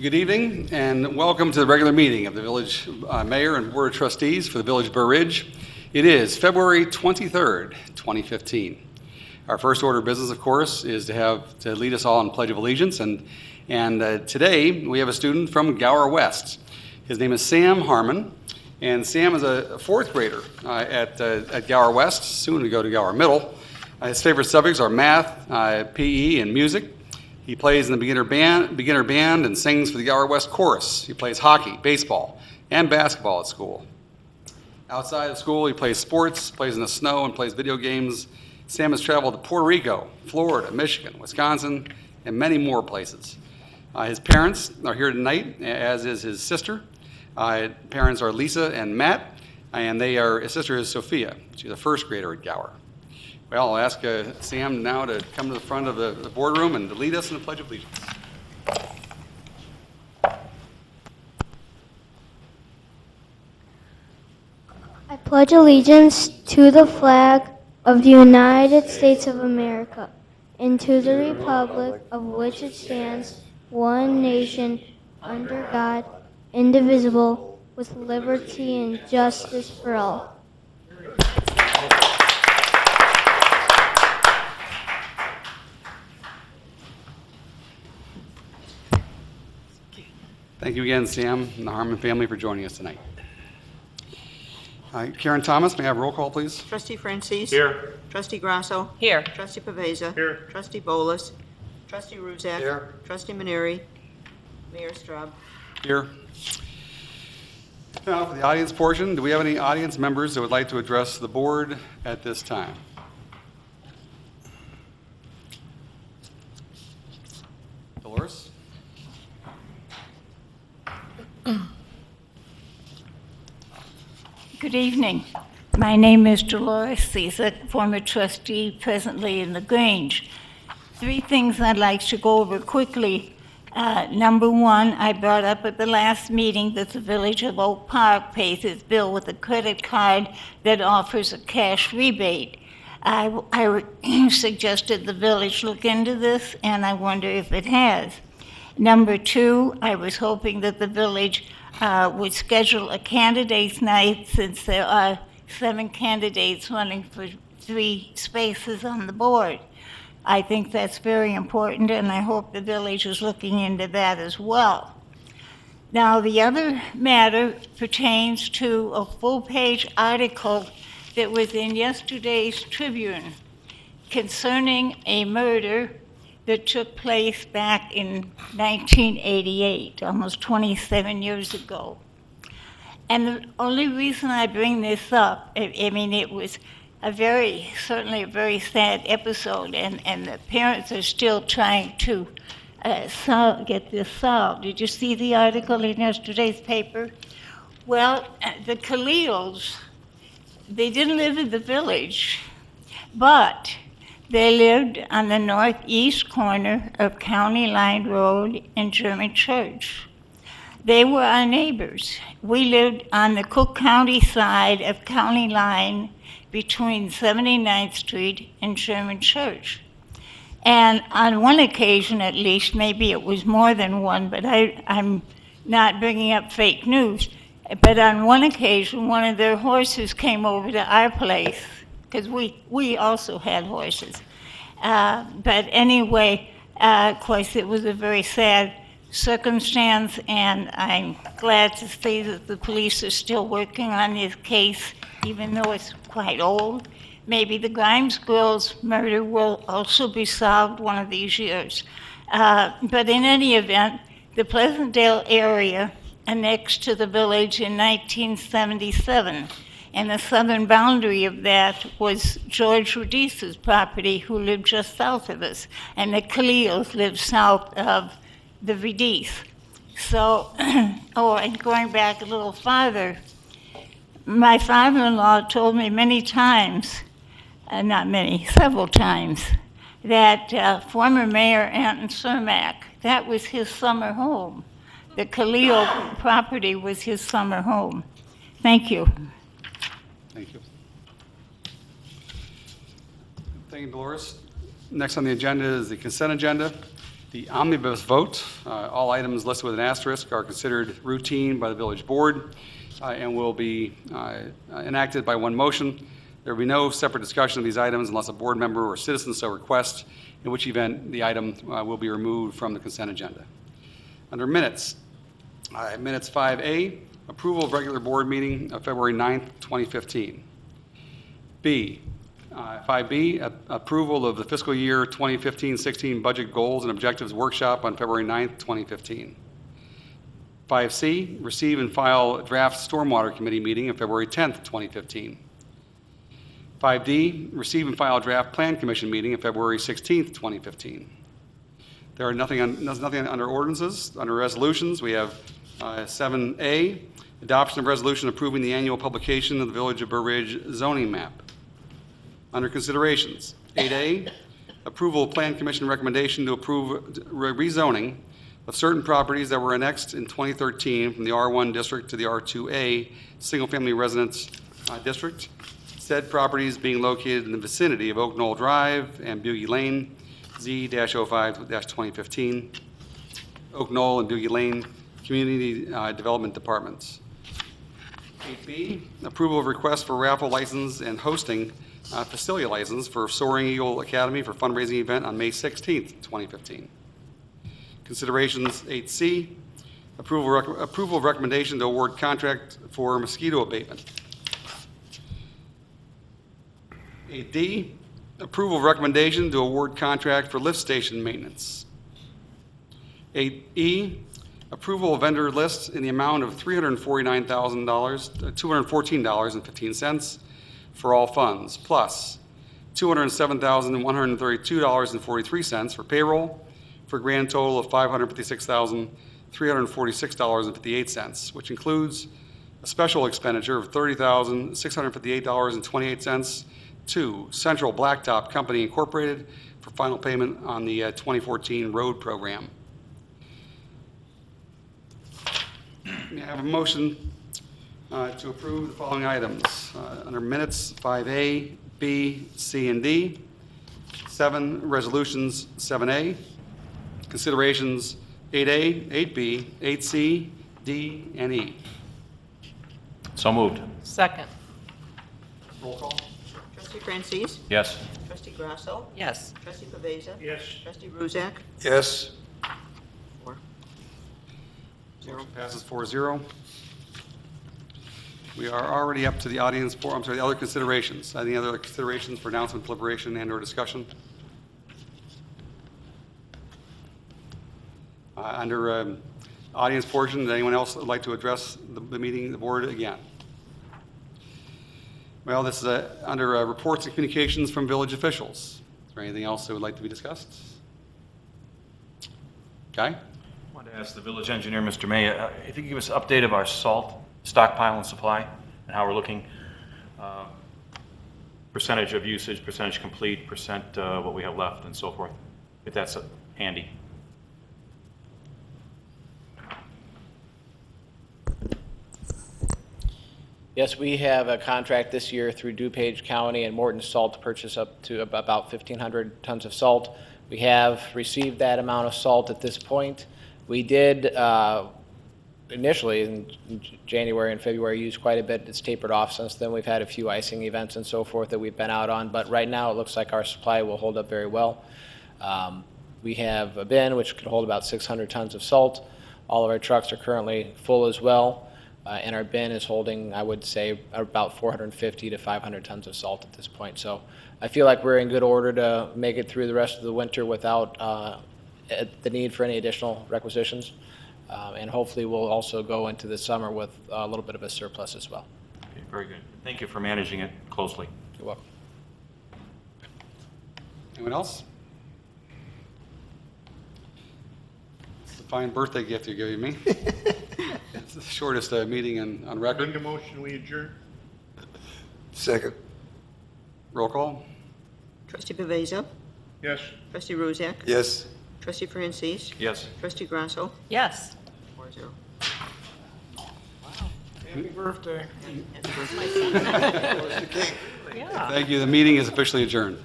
Good evening and welcome to the regular meeting of the Village Mayor and Board of Trustees for the Village of Burr Ridge. It is February 23rd, 2015. Our first order of business, of course, is to lead us all in Pledge of Allegiance. And today we have a student from Gower West. His name is Sam Harmon. And Sam is a fourth grader at Gower West, soon to go to Gower Middle. His favorite subjects are math, PE, and music. He plays in the beginner band and sings for the Gower West Chorus. He plays hockey, baseball, and basketball at school. Outside of school, he plays sports, plays in the snow, and plays video games. Sam has traveled to Puerto Rico, Florida, Michigan, Wisconsin, and many more places. His parents are here tonight, as is his sister. Parents are Lisa and Matt, and his sister is Sophia. She's a first grader at Gower. Well, I'll ask Sam now to come to the front of the boardroom and to lead us in the Pledge of Allegiance. I pledge allegiance to the flag of the United States of America and to the republic of which it stands, one nation, under God, indivisible, with liberty and justice for all. Thank you again, Sam and the Harmon family, for joining us tonight. Karen Thomas, may I have a roll call, please? Trustee Francis. Here. Trustee Grasso. Here. Trustee Pavesa. Here. Trustee Bolus. Trustee Ruzak. Here. Trustee Maneri. Mayor Straub. Here. Now, for the audience portion, do we have any audience members that would like to address the board at this time? Dolores? Good evening. My name is Dolores Caesar, former trustee, presently in the Grange. Three things I'd like to go over quickly. Number one, I brought up at the last meeting that the Village of Oak Park pays its bill with a credit card that offers a cash rebate. I suggested the village look into this, and I wonder if it has. Number two, I was hoping that the village would schedule a candidates night, since there are 7 candidates running for 3 spaces on the board. I think that's very important, and I hope the village is looking into that as well. Now, the other matter pertains to a full-page article that was in yesterday's Tribune concerning a murder that took place back in 1988, almost 27 years ago. And the only reason I bring this up, I mean, it was certainly a very sad episode, and the parents are still trying to get this solved. Did you see the article in yesterday's paper? Well, the Khalils, they didn't live in the village, but they lived on the northeast corner of County Line Road in German Church. They were our neighbors. We lived on the Cook County side of County Line between 79th Street and German Church. And on one occasion, at least, maybe it was more than one, but I'm not bringing up fake news, but on one occasion, one of their horses came over to our place, because we also had horses. But anyway, of course, it was a very sad circumstance, and I'm glad to see that the police are still working on this case, even though it's quite old. Maybe the Grimes girls' murder will also be solved one of these years. But in any event, the Pleasantdale area annexed to the village in 1977. And the southern boundary of that was George Radice's property, who lived just south of us. And the Khalils lived south of the Radice. So, and going back a little farther, my father-in-law told me many times, not many, several times, that former Mayor Anton Cermak, that was his summer home. The Khalil property was his summer home. Thank you. Thank you. Thank you, Dolores. Next on the agenda is the consent agenda. The omnibus vote, all items listed with an asterisk are considered routine by the village board and will be enacted by one motion. There will be no separate discussion of these items unless a board member or citizen so requests, in which event the item will be removed from the consent agenda. Under minutes, minutes 5A, approval of regular board meeting of February 9th, 2015. B, 5B, approval of the fiscal year 2015-16 budget goals and objectives workshop on February 9th, 2015. 5C, receive and file draft stormwater committee meeting on February 10th, 2015. 5D, receive and file draft plan commission meeting on February 16th, 2015. There are nothing under ordinances. Under resolutions, we have 7A, adoption of resolution approving the annual publication of the Village of Burr Ridge zoning map. Under considerations, 8A, approval of Plan Commission recommendation to approve rezoning of certain properties that were annexed in 2013 from the R1 district to the R2A single-family residence district. Said properties being located in the vicinity of Oak Knoll Drive and Bugey Lane, Z-05-2015, Oak Knoll and Bugey Lane Community Development Departments. 8B, approval of request for raffle license and hosting facility license for Soaring Eagle Academy for fundraising event on May 16th, 2015. Considerations 8C, approval of recommendation to award contract for mosquito abatement. 8D, approval of recommendation to award contract for lift station maintenance. 8E, approval of vendor list in the amount of $214.15 for all funds, plus $207,132.43 for payroll, for a grand total of $556,346.58, which includes a special expenditure of $30,658.28 to Central Blacktop Company Incorporated for final payment on the 2014 road program. May I have a motion to approve the following items? Under minutes 5A, B, C, and D. 7, resolutions 7A. Considerations 8A, 8B, 8C, D, and E. So moved. Second. Roll call. Trustee Francis? Yes. Trustee Grasso? Yes. Trustee Pavesa? Yes. Trustee Ruzak? Yes. 4. Motion passes 4-0. We are already up to the audience for, the other considerations. Any other considerations for announcement, deliberation, and/or discussion? Under audience portion, does anyone else would like to address the meeting, the board again? Well, this is under reports and communications from village officials. Is there anything else that would like to be discussed? Okay. I wanted to ask the village engineer, Mr. May, if you could give us an update of our salt stockpile and supply and how we're looking, percentage of usage, percentage complete, percent what we have left, and so forth, if that's handy. Yes, we have a contract this year through DuPage County and Morton Salt to purchase up to about 1,500 tons of salt. We have received that amount of salt at this point. We did initially in January and February use quite a bit. It's tapered off since then. We've had a few icing events and so forth that we've been out on, but right now it looks like our supply will hold up very well. We have a bin which can hold about 600 tons of salt. All of our trucks are currently full as well. And our bin is holding, I would say, about 450 to 500 tons of salt at this point. So I feel like we're in good order to make it through the rest of the winter without the need for any additional requisitions. And hopefully we'll also go into the summer with a little bit of a surplus as well. Okay, very good. Thank you for managing it closely. You're welcome. Anyone else? It's a fine birthday gift you're giving me. It's the shortest meeting on record. Make a motion, we adjourn. Second. Roll call. Trustee Pavesa? Yes. Trustee Ruzak? Yes. Trustee Francis? Yes. Trustee Grasso? Yes. 4-0. Happy birthday. Happy birthday. Yeah. Thank you. The meeting is officially adjourned.